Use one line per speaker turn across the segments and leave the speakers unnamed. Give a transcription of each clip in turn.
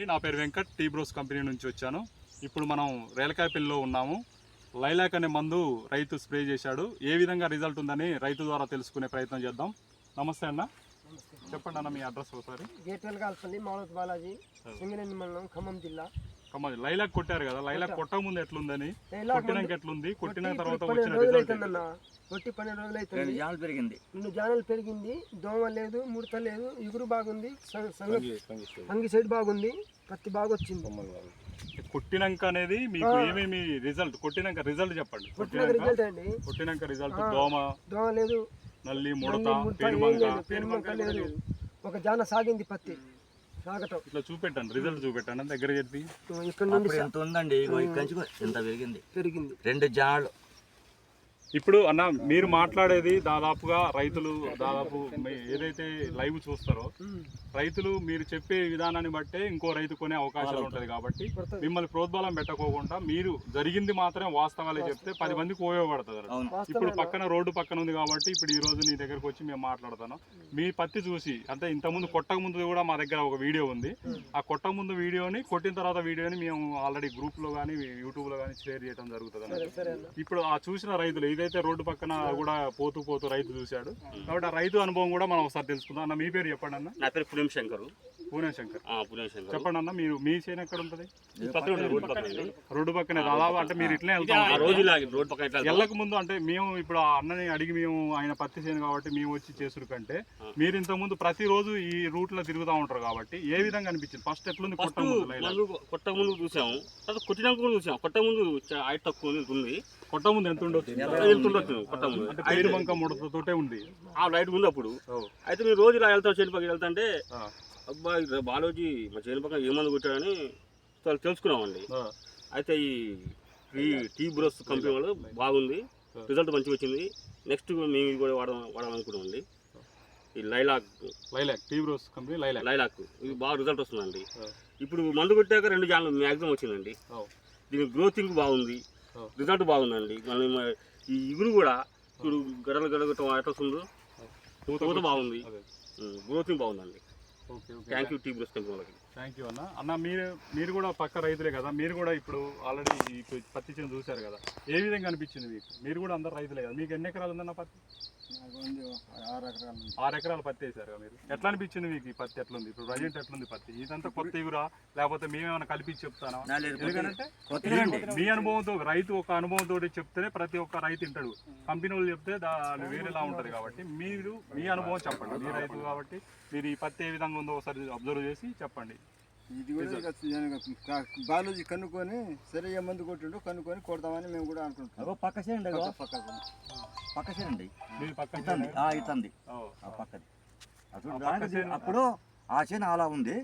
నా పేరు Venkat, tea Bros company నుంచి వచ్చాను. ఇప్పుడు మనం రేలకాయపల్లిలో ఉన్నాము. లైలాక్ అనే మందు రైతు స్ప్రే చేశాడు. ఏ విధంగా రిజల్ట్ ఉందని రైతు ద్వారా తెలుసుకునే ప్రయత్నం చేద్దాం. నమస్తే అన్న, చెప్పండి అన్న మీ అడ్రస్ ఒకసారి.
గేట్వెల్గాల్పల్లి, మామూలు బాలాజీ, సింగరేణి మండలం, ఖమ్మం జిల్లా.
లైలాక్ కొట్టారు కదా, లైలాక్ కొట్టక ముందు ఎట్లుందని, కొట్టినాక ఎట్లుంది, కొట్టిన తర్వాత
కొట్టి 12 రోజులు అవుతుంది. 2 జానలు పెరిగింది, దోమ లేదు, ముడత లేదు, ఇగురు బాగుంది, అంగి సైడ్ బాగుంది, పత్తి బాగా వచ్చింది.
కొట్టినాక అనేది మీకు ఏమేమి రిజల్ట్, కొట్టినాక రిజల్ట్ చెప్పండి. కొట్టినాక రిజల్ట్ దోమ
లేదు,
నల్లి, ముడత, పేనుబంక
లేదు, ఒక జాన సాగింది పత్తి సాగటం.
ఇట్లా చూపెట్టండి, రిజల్ట్ చూపెట్టండి దగ్గర చెప్పి.
ఇక్కడ నుండి ఎంత ఉందండి, ఎంత పెరిగింది 2 జానలు.
ఇప్పుడు అన్న మీరు మాట్లాడేది దాదాపుగా రైతులు దాదాపు ఏదైతే లైవ్ చూస్తారో రైతులు మీరు చెప్పే విధానాన్ని బట్టే ఇంకో రైతు కొనే అవకాశాలు ఉంటుంది. కాబట్టి మిమ్మల్ని ప్రోద్బలం పెట్టకోకుండా మీరు జరిగింది మాత్రమే వాస్తవాలే చెప్తే 10 మందికి ఉపయోగపడుతుంది. ఇప్పుడు పక్కన రోడ్డు పక్కన ఉంది కాబట్టి ఇప్పుడు ఈ రోజు నీ దగ్గరకు వచ్చి మేము మాట్లాడతాను. మీ పత్తి చూసి అంటే ఇంతకుముందు కొట్టక ముందు కూడా మా దగ్గర ఒక వీడియో ఉంది. ఆ కొట్టక ముందు వీడియోని, కొట్టిన తర్వాత వీడియోని మేము ఆల్రెడీ గ్రూప్లో కానీ యూట్యూబ్లో కానీ షేర్ చేయడం జరుగుతుంది. ఇప్పుడు ఆ చూసిన రైతులు ఇదైతే రోడ్డు పక్కన కూడా పోతూ రైతు చూశాడు కాబట్టి ఆ రైతు అనుభవం కూడా మనం ఒకసారి తెలుసుకుందాం. అన్న మీ పేరు చెప్పండి అన్న.
నా పేరు పూనెం శంకర్.
చెప్పండి అన్న, మీరు మీ చేను ఎక్కడ ఉంటుంది? రోడ్డు పక్కనే దాదాపు అంటే మీరు ఇట్లే వెళ్తాం. వెళ్ళక ముందు అంటే మేము ఇప్పుడు ఆ అన్నని అడిగి మేము ఆయన పత్తి చేను కాబట్టి మేము వచ్చి చేసుడు కంటే మీరు ఇంతకుముందు ప్రతిరోజు ఈ రూట్ లో తిరుగుతూ ఉంటారు కాబట్టి ఏ విధంగా అనిపించింది? ఫస్ట్ ఎట్లుంది?
కొట్టక ముందు చూసాము, కొట్టినాక కూడా చూసాము. కొట్టక ముందు హైట్ తక్కువ ఉంది,
కొట్ట ముందు ఎంత ఉండొచ్చు? ముడతతోటే ఉంది
ఆ లైట్ ఉంది అప్పుడు. అయితే మీరు రోజు ఇలా వెళ్తాం, చేను పక్కకి వెళ్తాంటే అబ్బాయి బాలోజీ మా చేను పక్కన ఏమంది కొట్టాడని తెలుసుకున్నామండి. అయితే ఈ టీ బ్రోస్ కంపెనీ వాళ్ళు బాగుంది, రిజల్ట్ మంచిగా వచ్చింది. నెక్స్ట్ మేము కూడా వాడాలనుకున్నామండి. ఈ Lilac
T Bros company
Lilac ఇది బాగా రిజల్ట్ వస్తుందండి. ఇప్పుడు మందు కొట్టాక 2 జాన్లు మ్యాక్సిమం వచ్చిందండి. దీని గ్రోతింగ్ బాగుంది, రిజల్ట్ బాగుందండి. మళ్ళీ ఈ ఇగురు కూడా ఇప్పుడు గడగటం ఎట్లా వస్తుందో పూత బాగుంది, గ్రోతింగ్ బాగుందండి. Thank you T Bros company వాళ్ళకి.
థ్యాంక్ యూ అన్న. అన్న మీరు కూడా పక్క రైతులే కదా, మీరు కూడా ఇప్పుడు ఆల్రెడీ పత్తి చేను చూశారు కదా, ఏ విధంగా అనిపించింది మీకు? మీరు కూడా అందరు రైతులే కదా, మీకు ఎన్ని ఎకరాలు ఉందన్న పత్తి? 6 ఎకరాలు పత్తి వేసారు మీరు. ఎట్లా అనిపించింది మీకు ఈ పత్తి? ఎట్లుంది ఇప్పుడు ప్రజెంట్? ఎట్లుంది పత్తి? ఇదంతా కొత్త ఇగురా లేకపోతే మేమేమైనా కల్పించి చెప్తానా? ఎందుకంటే మీ అనుభవంతో రైతు ఒక అనుభవంతో చెప్తేనే ప్రతి ఒక్క రైతు వింటాడు. కంపెనీ వాళ్ళు చెప్తే దాని వేరేలా ఉంటుంది. కాబట్టి మీరు మీ అనుభవం చెప్పండి. మీ రైతు కాబట్టి మీరు ఈ పత్తి ఏ విధంగా ఉందో ఒకసారి అబ్జర్వ్ చేసి చెప్పండి.
ఇది కూడా బాలాజీ కనుక్కొని సరే ఏ మందు కొట్టిండు కనుక్కొని కొడదామని మేము కూడా అనుకుంటున్నాం.
పక్క చేయండి అప్పుడు ఆ చేను అలా ఉంది.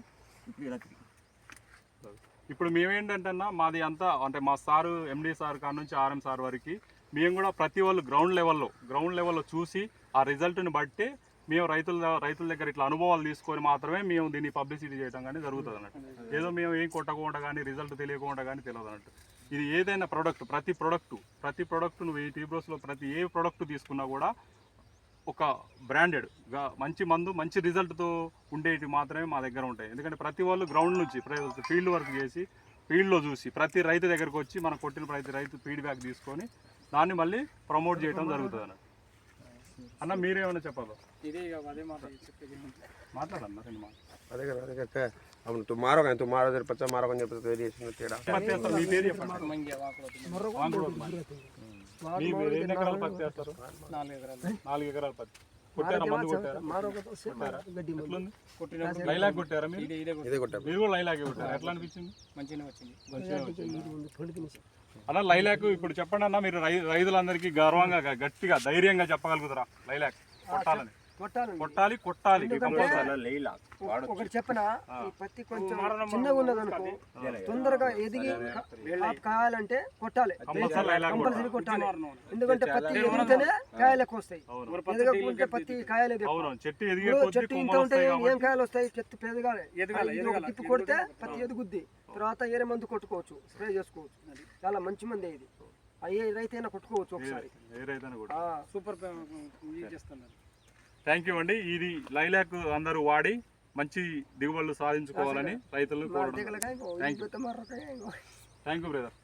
ఇప్పుడు మేమేంటంటే అన్న మాది అంతా అంటే మా సారు ఎండి సార్ కాడ నుంచి ఆర్ఎం సార్ వరకు మేము కూడా ప్రతి వాళ్ళు గ్రౌండ్ లెవెల్లో చూసి ఆ రిజల్ట్ని బట్టి మేము రైతుల దగ్గర ఇట్లా అనుభవాలు తీసుకొని మాత్రమే మేము దీన్ని పబ్లిసిటీ చేయడం కానీ జరుగుతుంది అన్నట్టు. ఏదో మేము ఏం కొట్టకుండా కానీ రిజల్ట్ తెలియకుండా కానీ తెలియదు అన్నట్టు. ఇది ఏదైనా ప్రోడక్ట్, ప్రతి ప్రోడక్ట్ నువ్వు ఈ టీ బ్రోస్లో ప్రతి ఏ ప్రోడక్ట్ తీసుకున్నా కూడా ఒక బ్రాండెడ్గా మంచి మందు మంచి రిజల్ట్తో ఉండేవి మాత్రమే మా దగ్గర ఉంటాయి. ఎందుకంటే ప్రతి వాళ్ళు గ్రౌండ్ నుంచి ఫీల్డ్ వర్క్ చేసి ఫీల్డ్లో చూసి ప్రతి రైతు దగ్గరకు వచ్చి మనం కొట్టిన ప్రతి రైతు ఫీడ్బ్యాక్ తీసుకొని దాన్ని మళ్ళీ ప్రమోట్ చేయడం జరుగుతుంది అన్నట్టు. అన్న మీరేమైనా చెప్పాలి? మాట్లాడన్నా
तुम्हारा पच्चा मारो वेरिएशन तेरा
మీ పేరు చెప్పండి. మీరు ఎన్ని ఎకరాల పత్తి వేస్తారు? 4 ఎకరాల పత్తి కొట్టారా? మందు కొట్టారా? లైలాక్ కొట్టారా మీరు? మీరు కూడా లైలాక్ కొట్టారా? ఎట్లా అనిపించింది? మంచిగా వచ్చింది అన్న. లైలాక్ ఇప్పుడు చెప్పండి అన్న, మీరు రైతులందరికీ గర్వంగా గట్టిగా ధైర్యంగా చెప్పగలుగుతారా లైలాక్ కొట్టాలని? కొట్టాలి
ఒకటి చెప్పనా, ఈ పత్తి కొంచెం చిన్నగా ఉన్నది అనుకో, తొందరగా ఎదిగి కాయాలంటే కొట్టాలి, కంపల్సరీ కొట్టాలి. ఎందుకంటే పత్తి ఎదిగితేనే కాయలు ఎక్కువ వస్తాయి. ఎదగకుంటే పత్తి కాయలేదు. చెట్టు ఇంత ఉంటే ఏం కాయలు వస్తాయి? చెట్టు పెదగాలి, తిప్పి కొడితే పత్తి ఎదుగుద్ది. తర్వాత ఏరే మందు కొట్టుకోవచ్చు, స్ప్రే చేసుకోవచ్చు. చాలా మంచి మంది ఇది. ఏ రైతైనా కొట్టుకోవచ్చు ఒకసారి. సూపర్.
థ్యాంక్ యూ అండి. ఇది లైలాక్ అందరూ వాడి మంచి దిగుబడులు సాధించుకోవాలని రైతులను కోరడం.
దిగలకాయ
థ్యాంక్ యూ బ్రదర్.